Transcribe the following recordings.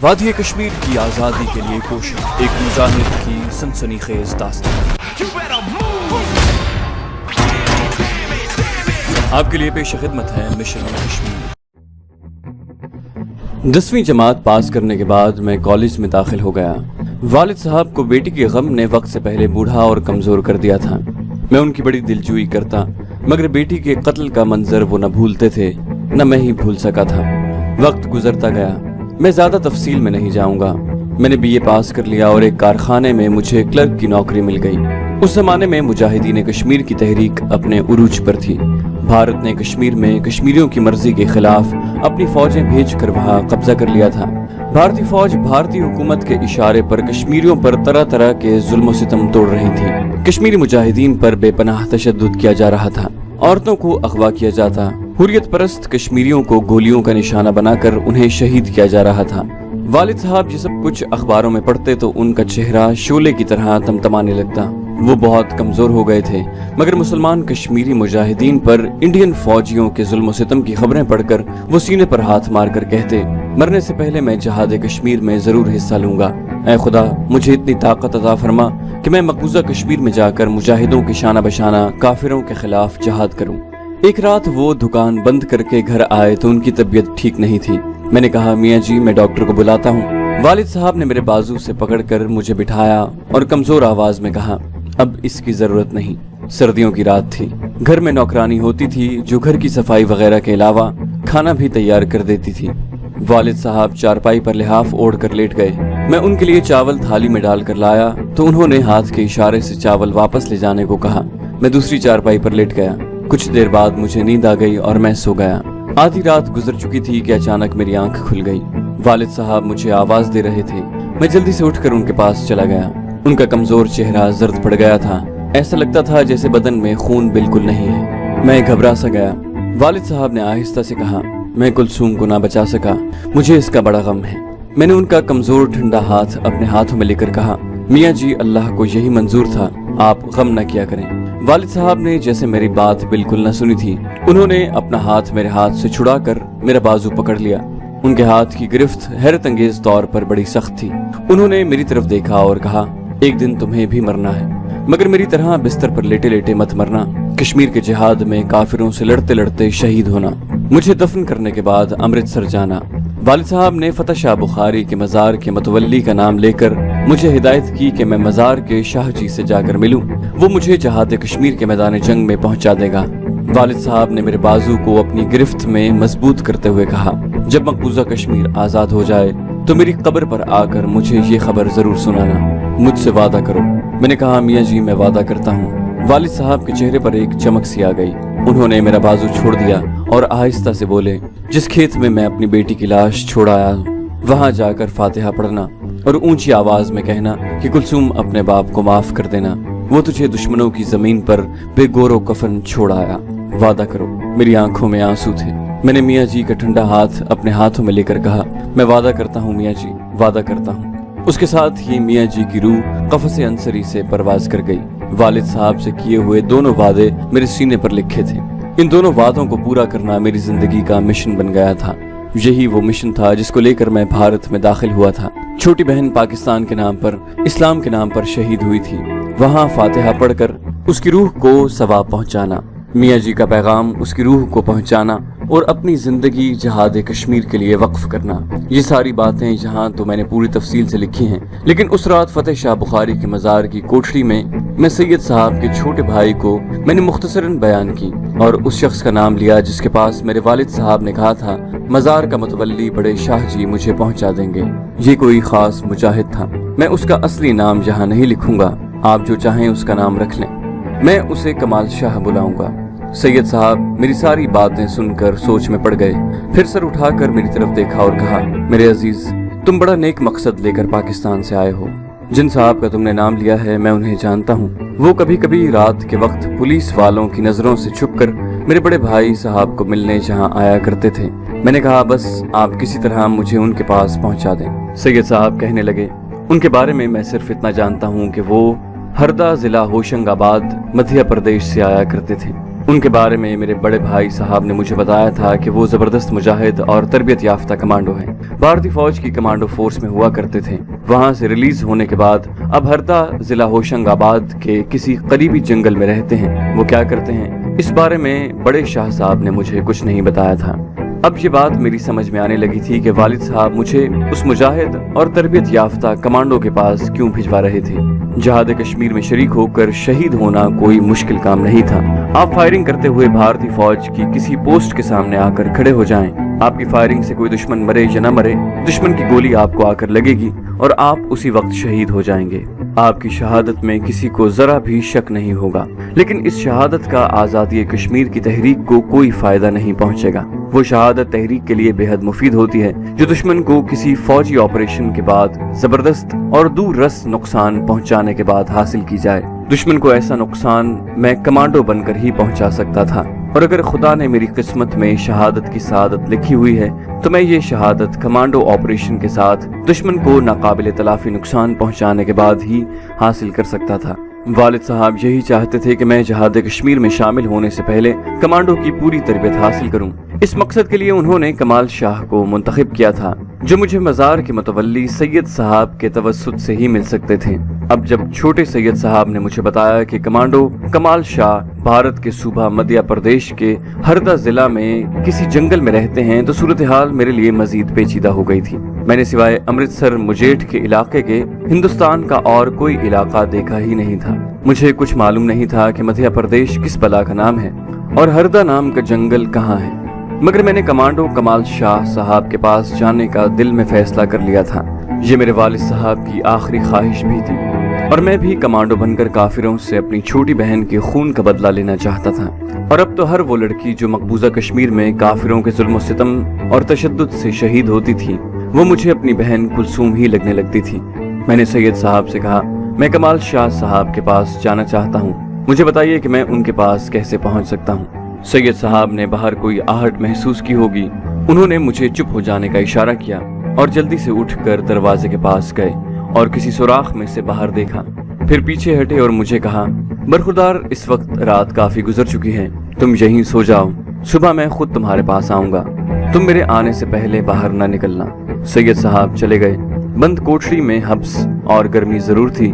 وادی کشمیر کی آزادی کے لیے کوشش، ایک مجاہد کی سنسنی خیز داستان آپ کے لیے پیش خدمت ہے مشن کشمیر۔ 10ویں جماعت پاس کرنے کے بعد میں کالج میں داخل ہو گیا۔ والد صاحب کو بیٹی کے غم نے وقت سے پہلے بوڑھا اور کمزور کر دیا تھا۔ میں ان کی بڑی دلجوئی کرتا، مگر بیٹی کے قتل کا منظر وہ نہ بھولتے تھے، نہ میں ہی بھول سکا تھا۔ وقت گزرتا گیا، میں زیادہ تفصیل میں نہیں جاؤں گا۔ میں نے BA پاس کر لیا اور ایک کارخانے میں مجھے کلرک کی نوکری مل گئی۔ اس زمانے میں مجاہدین کشمیر کی تحریک اپنے عروج پر تھی۔ بھارت نے کشمیر میں کشمیریوں کی مرضی کے خلاف اپنی فوجیں بھیج کر وہاں قبضہ کر لیا تھا۔ بھارتی فوج بھارتی حکومت کے اشارے پر کشمیریوں پر طرح طرح کے ظلم و ستم توڑ رہی تھی۔ کشمیری مجاہدین پر بے پناہ تشدد کیا جا رہا تھا، عورتوں کو اغوا کیا جاتا، حریت پرست کشمیریوں کو گولیوں کا نشانہ بنا کر انہیں شہید کیا جا رہا تھا۔ والد صاحب یہ سب کچھ اخباروں میں پڑھتے تو ان کا چہرہ شعلے کی طرح تمتمانے لگتا۔ وہ بہت کمزور ہو گئے تھے، مگر مسلمان کشمیری مجاہدین پر انڈین فوجیوں کے ظلم و ستم کی خبریں پڑھ کر وہ سینے پر ہاتھ مار کر کہتے، مرنے سے پہلے میں جہاد کشمیر میں ضرور حصہ لوں گا۔ اے خدا، مجھے اتنی طاقت عطا فرما کہ میں مقبوضہ کشمیر میں جا کر مجاہدوں کی شانہ بشانہ کافروں کے خلاف جہاد کروں۔ ایک رات وہ دکان بند کر کے گھر آئے تو ان کی طبیعت ٹھیک نہیں تھی۔ میں نے کہا، میاں جی میں ڈاکٹر کو بلاتا ہوں۔ والد صاحب نے میرے بازو سے پکڑ کر مجھے بٹھایا اور کمزور آواز میں کہا، اب اس کی ضرورت نہیں۔ سردیوں کی رات تھی، گھر میں نوکرانی ہوتی تھی جو گھر کی صفائی وغیرہ کے علاوہ کھانا بھی تیار کر دیتی تھی۔ والد صاحب چارپائی پر لحاف اوڑھ کر لیٹ گئے۔ میں ان کے لیے چاول تھالی میں ڈال کر لایا تو انہوں نے ہاتھ کے اشارے سے چاول واپس لے جانے کو کہا۔ میں دوسری چارپائی پر لیٹ گیا۔ کچھ دیر بعد مجھے نیند آ گئی اور میں سو گیا۔ آدھی رات گزر چکی تھی کہ اچانک میری آنکھ کھل گئی۔ والد صاحب مجھے آواز دے رہے تھے۔ میں جلدی سے اٹھ کر ان کے پاس چلا گیا۔ ان کا کمزور چہرہ زرد پڑ گیا تھا، ایسا لگتا تھا جیسے بدن میں خون بالکل نہیں ہے۔ میں گھبرا سا گیا۔ والد صاحب نے آہستہ سے کہا، میں کلثوم کو نہ بچا سکا، مجھے اس کا بڑا غم ہے۔ میں نے ان کا کمزور ٹھنڈا ہاتھ اپنے ہاتھوں میں لے کر کہا، میاں جی اللہ کو یہی منظور تھا، آپ غم نہ کیا کریں۔ والد صاحب نے جیسے میری بات بالکل نہ سنی تھی، انہوں نے اپنا ہاتھ میرے ہاتھ سے چھڑا کر میرا بازو پکڑ لیا۔ ان کے ہاتھ کی گرفت حیرت انگیز طور پر بڑی سخت تھی۔ انہوں نے میری طرف دیکھا اور کہا، ایک دن تمہیں بھی مرنا ہے، مگر میری طرح بستر پر لیٹے لیٹے مت مرنا، کشمیر کے جہاد میں کافروں سے لڑتے لڑتے شہید ہونا، مجھے دفن کرنے کے بعد امرتسر جانا۔ والد صاحب نے فتح شاہ بخاری کے مزار کے متولی کا نام لے کر مجھے ہدایت کی کہ میں مزار کے شاہ جی سے جا کر ملوں، وہ مجھے جہاد کشمیر کے میدان جنگ میں پہنچا دے گا۔ والد صاحب نے میرے بازو کو اپنی گرفت میں مضبوط کرتے ہوئے کہا، جب مقبوضہ کشمیر آزاد ہو جائے تو میری قبر پر آ کر مجھے یہ خبر ضرور سنانا، مجھ سے وعدہ کرو۔ میں نے کہا، میاں جی میں وعدہ کرتا ہوں۔ والد صاحب کے چہرے پر ایک چمک سی آ گئی۔ انہوں نے میرا بازو چھوڑ دیا اور آہستہ سے بولے، جس کھیت میں میں اپنی بیٹی کی لاش چھوڑ آیا وہاں جا کر فاتحہ پڑھنا اور اونچی آواز میں کہنا کہ کلثوم اپنے باپ کو معاف کر دینا، وہ تجھے دشمنوں کی زمین پر بے گور و کفن چھوڑ آیا، وعدہ کرو۔ میری آنکھوں میں آنسو تھے۔ میں نے میاں جی کا ٹھنڈا ہاتھ اپنے ہاتھوں میں لے کر کہا، میں وعدہ کرتا ہوں میاں جی، وعدہ کرتا ہوں۔ اس کے ساتھ ہی میاں جی کی روح قفس انصری سے پرواز کر گئی۔ والد صاحب سے کیے ہوئے دونوں وعدے میرے سینے پر لکھے تھے۔ ان دونوں وعدوں کو پورا کرنا میری زندگی کا مشن بن گیا تھا۔ یہی وہ مشن تھا جس کو لے کر میں بھارت میں داخل ہوا تھا۔ چھوٹی بہن پاکستان کے نام پر، اسلام کے نام پر شہید ہوئی تھی، وہاں فاتحہ پڑھ کر اس کی روح کو ثواب پہنچانا، میاں جی کا پیغام اس کی روح کو پہنچانا اور اپنی زندگی جہاد کشمیر کے لیے وقف کرنا، یہ ساری باتیں یہاں تو میں نے پوری تفصیل سے لکھی ہیں، لیکن اس رات فتح شاہ بخاری کے مزار کی کوٹھری میں سید صاحب کے چھوٹے بھائی کو میں نے مختصراً بیان کی اور اس شخص کا نام لیا جس کے پاس میرے والد صاحب نے کہا تھا مزار کا متولی بڑے شاہ جی مجھے پہنچا دیں گے۔ یہ کوئی خاص مجاہد تھا۔ میں اس کا اصلی نام یہاں نہیں لکھوں گا، آپ جو چاہیں اس کا نام رکھ لیں، میں اسے کمال شاہ بلاؤں گا۔ سید صاحب میری ساری باتیں سن کر سوچ میں پڑ گئے، پھر سر اٹھا کر میری طرف دیکھا اور کہا، میرے عزیز تم بڑا نیک مقصد لے کر پاکستان سے آئے ہو، جن صاحب کا تم نے نام لیا ہے میں انہیں جانتا ہوں، وہ کبھی کبھی رات کے وقت پولیس والوں کی نظروں سے چھپ کر میرے بڑے بھائی صاحب کو ملنے جہاں آیا کرتے تھے۔ میں نے کہا، بس آپ کسی طرح مجھے ان کے پاس پہنچا دیں۔ سید صاحب کہنے لگے، ان کے بارے میں صرف اتنا جانتا ہوں کہ وہ ہردا ضلع ہوشنگ آباد مدھیہ پردیش سے آیا کرتے تھے۔ ان کے بارے میں میرے بڑے بھائی صاحب نے مجھے بتایا تھا کہ وہ زبردست مجاہد اور تربیت یافتہ کمانڈو ہیں، بھارتی فوج کی کمانڈو فورس میں ہوا کرتے تھے۔ وہاں سے ریلیز ہونے کے بعد اب ہردا ضلع ہوشنگ آباد کے کسی قریبی جنگل میں رہتے ہیں۔ وہ کیا کرتے ہیں اس بارے میں بڑے شاہ صاحب نے مجھے کچھ نہیں بتایا تھا۔ اب یہ بات میری سمجھ میں آنے لگی تھی کہ والد صاحب مجھے اس مجاہد اور تربیت یافتہ کمانڈو کے پاس کیوں بھجوا رہے تھے۔ جہاد کشمیر میں شریک ہو کر شہید ہونا کوئی مشکل کام نہیں تھا۔ آپ فائرنگ کرتے ہوئے بھارتی فوج کی کسی پوسٹ کے سامنے آ کر کھڑے ہو جائیں، آپ کی فائرنگ سے کوئی دشمن مرے یا نہ مرے، دشمن کی گولی آپ کو آ کر لگے گی اور آپ اسی وقت شہید ہو جائیں گے۔ آپ کی شہادت میں کسی کو ذرا بھی شک نہیں ہوگا، لیکن اس شہادت کا آزادی کشمیر کی تحریک کو کوئی فائدہ نہیں پہنچے گا۔ وہ شہادت تحریک کے لیے بے حد مفید ہوتی ہے جو دشمن کو کسی فوجی آپریشن کے بعد زبردست اور دور رس نقصان پہنچانے کے بعد حاصل کی جائے۔ دشمن کو ایسا نقصان میں کمانڈو بن کر ہی پہنچا سکتا تھا، اور اگر خدا نے میری قسمت میں شہادت کی سعادت لکھی ہوئی ہے تو میں یہ شہادت کمانڈو آپریشن کے ساتھ دشمن کو ناقابل تلافی نقصان پہنچانے کے بعد ہی حاصل کر سکتا تھا۔ والد صاحب یہی چاہتے تھے کہ میں جہاد کشمیر میں شامل ہونے سے پہلے کمانڈو کی پوری تربیت حاصل کروں۔ اس مقصد کے لیے انہوں نے کمال شاہ کو منتخب کیا تھا، جو مجھے مزار کے متولی سید صاحب کے توسط سے ہی مل سکتے تھے۔ اب جب چھوٹے سید صاحب نے مجھے بتایا کہ کمانڈو کمال شاہ بھارت کے صوبہ مدھیہ پردیش کے ہردا ضلع میں کسی جنگل میں رہتے ہیں تو صورتحال میرے لیے مزید پیچیدہ ہو گئی تھی۔ میں نے سوائے امرتسر مجیٹھ کے علاقے کے ہندوستان کا اور کوئی علاقہ دیکھا ہی نہیں تھا۔ مجھے کچھ معلوم نہیں تھا کہ مدھیہ پردیش کس بلا کا نام ہے اور ہردا نام کا جنگل کہاں ہے، مگر میں نے کمانڈو کمال شاہ صاحب کے پاس جانے کا دل میں فیصلہ کر لیا تھا۔ یہ میرے والد صاحب کی آخری خواہش بھی تھی، اور میں بھی کمانڈو بن کر کافروں سے اپنی چھوٹی بہن کے خون کا بدلہ لینا چاہتا تھا۔ اور اب تو ہر وہ لڑکی جو مقبوضہ کشمیر میں کافروں کے ظلم و ستم اور تشدد سے شہید ہوتی تھی وہ مجھے اپنی بہن کلثوم ہی لگنے لگتی تھی۔ میں نے سید صاحب سے کہا، میں کمال شاہ صاحب کے پاس جانا چاہتا ہوں، مجھے بتائیے کہ میں ان کے پاس کیسے پہنچ سکتا ہوں۔ سید صاحب نے باہر کوئی آہٹ محسوس کی ہوگی، انہوں نے مجھے چپ ہو جانے کا اشارہ کیا اور جلدی سے اٹھ کر دروازے کے پاس گئے اور کسی سوراخ میں سے باہر دیکھا، پھر پیچھے ہٹے اور مجھے کہا، برخوردار اس وقت رات کافی گزر چکی ہے، تم یہیں سو جاؤ، صبح میں خود تمہارے پاس آؤں گا، تم میرے آنے سے پہلے باہر نہ نکلنا۔ سید صاحب چلے گئے۔ بند کوٹری میں حبس اور گرمی ضرور تھی،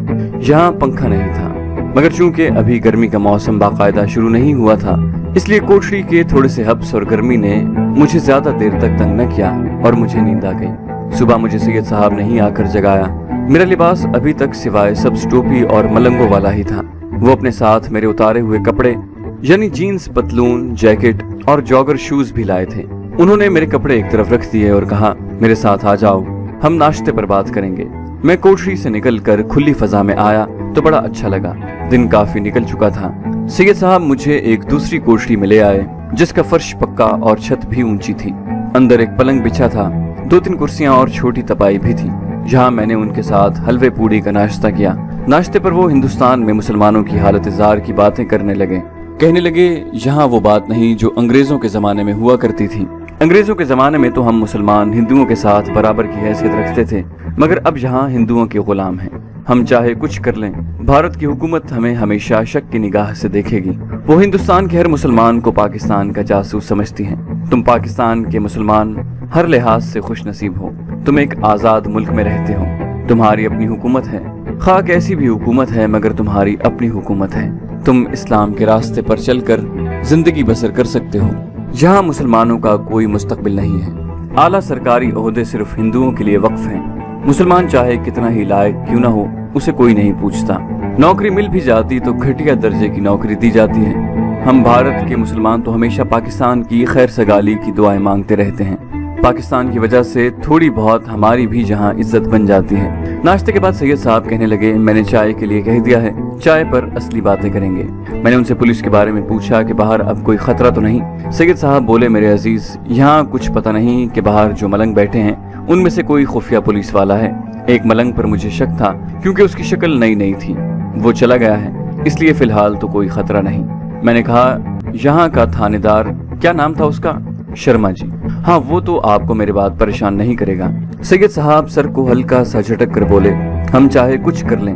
یہاں پنکھا نہیں تھا، مگر چونکہ ابھی گرمی کا موسم باقاعدہ شروع نہیں ہوا تھا اس لیے کوٹری کے تھوڑے سے حبس اور گرمی نے مجھے زیادہ دیر تک تنگ نہ کیا اور مجھے نیند آ گئی۔ صبح مجھے سید صاحب نے ہی آ کر جگایا۔ میرا لباس ابھی تک سوائے سبز ٹوپی اور ملنگوں والا ہی تھا۔ وہ اپنے ساتھ میرے اتارے ہوئے کپڑے یعنی جینز، پتلون، جیکٹ اور جاگر شوز بھی لائے تھے۔ انہوں نے میرے کپڑے ایک طرف رکھ دیے اور کہا، میرے ساتھ آ جاؤ، ہم ناشتے پر بات کریں گے۔ میں کوٹری سے نکل کر کھلی فضا میں آیا تو بڑا اچھا لگا۔ دن کافی نکل چکا تھا۔ سید صاحب مجھے ایک دوسری کوٹری میں لے آئے جس کا فرش پکا اور چھت بھی اونچی تھی۔ اندر ایک پلنگ بچھا تھا، 2-3 کرسیاں اور چھوٹی تپائی بھی تھی، جہاں میں نے ان کے ساتھ حلوے پوڑی کا ناشتہ کیا۔ ناشتے پر وہ ہندوستان میں مسلمانوں کی حالت زار کی باتیں کرنے لگے۔ کہنے لگے، یہاں وہ بات نہیں جو انگریزوں کے زمانے میں ہوا کرتی تھی۔ انگریزوں کے زمانے میں تو ہم مسلمان ہندوؤں کے ساتھ برابر کی حیثیت رکھتے تھے، مگر اب یہاں ہندوؤں کے غلام ہیں۔ ہم چاہے کچھ کر لیں، بھارت کی حکومت ہمیں ہمیشہ شک کی نگاہ سے دیکھے گی۔ وہ ہندوستان کے ہر مسلمان کو پاکستان کا جاسوس سمجھتی ہیں۔ تم پاکستان کے مسلمان ہر لحاظ سے خوش نصیب ہو، تم ایک آزاد ملک میں رہتے ہو، تمہاری اپنی حکومت ہے، خواہ کیسی بھی حکومت ہے مگر تمہاری اپنی حکومت ہے۔ تم اسلام کے راستے پر چل کر زندگی بسر کر سکتے ہو۔ یہاں مسلمانوں کا کوئی مستقبل نہیں ہے۔ اعلیٰ سرکاری عہدے صرف ہندوؤں کے لیے وقف ہیں۔ مسلمان چاہے کتنا ہی لائق کیوں نہ ہو، اسے کوئی نہیں پوچھتا۔ نوکری مل بھی جاتی تو گھٹیا درجے کی نوکری دی جاتی ہے۔ ہم بھارت کے مسلمان تو ہمیشہ پاکستان کی خیر سگالی کی دعائیں مانگتے رہتے ہیں۔ پاکستان کی وجہ سے تھوڑی بہت ہماری بھی جہاں عزت بن جاتی ہے۔ ناشتے کے بعد سید صاحب کہنے لگے، میں نے چائے کے لیے کہہ دیا ہے، چائے پر اصلی باتیں کریں گے۔ میں نے ان سے پولیس کے بارے میں پوچھا کہ باہر اب کوئی خطرہ تو نہیں۔ سید صاحب بولے، میرے عزیز، یہاں کچھ پتہ نہیں کہ باہر جو ملنگ بیٹھے ہیں ان میں سے کوئی خفیہ پولیس والا ہے۔ ایک ملنگ پر مجھے شک تھا کیونکہ اس کی شکل نئی تھی، وہ چلا گیا ہے، اس لیے فی الحال تو کوئی خطرہ نہیں۔ میں نے کہا، یہاں کا تھانے دار کیا نام تھا اس کا؟ شرما جی۔ ہاں، وہ تو آپ کو میرے بات پریشان نہیں کرے گا۔ سید صاحب سر کو ہلکا سا جھٹک کر بولے، ہم چاہے کچھ کر لیں،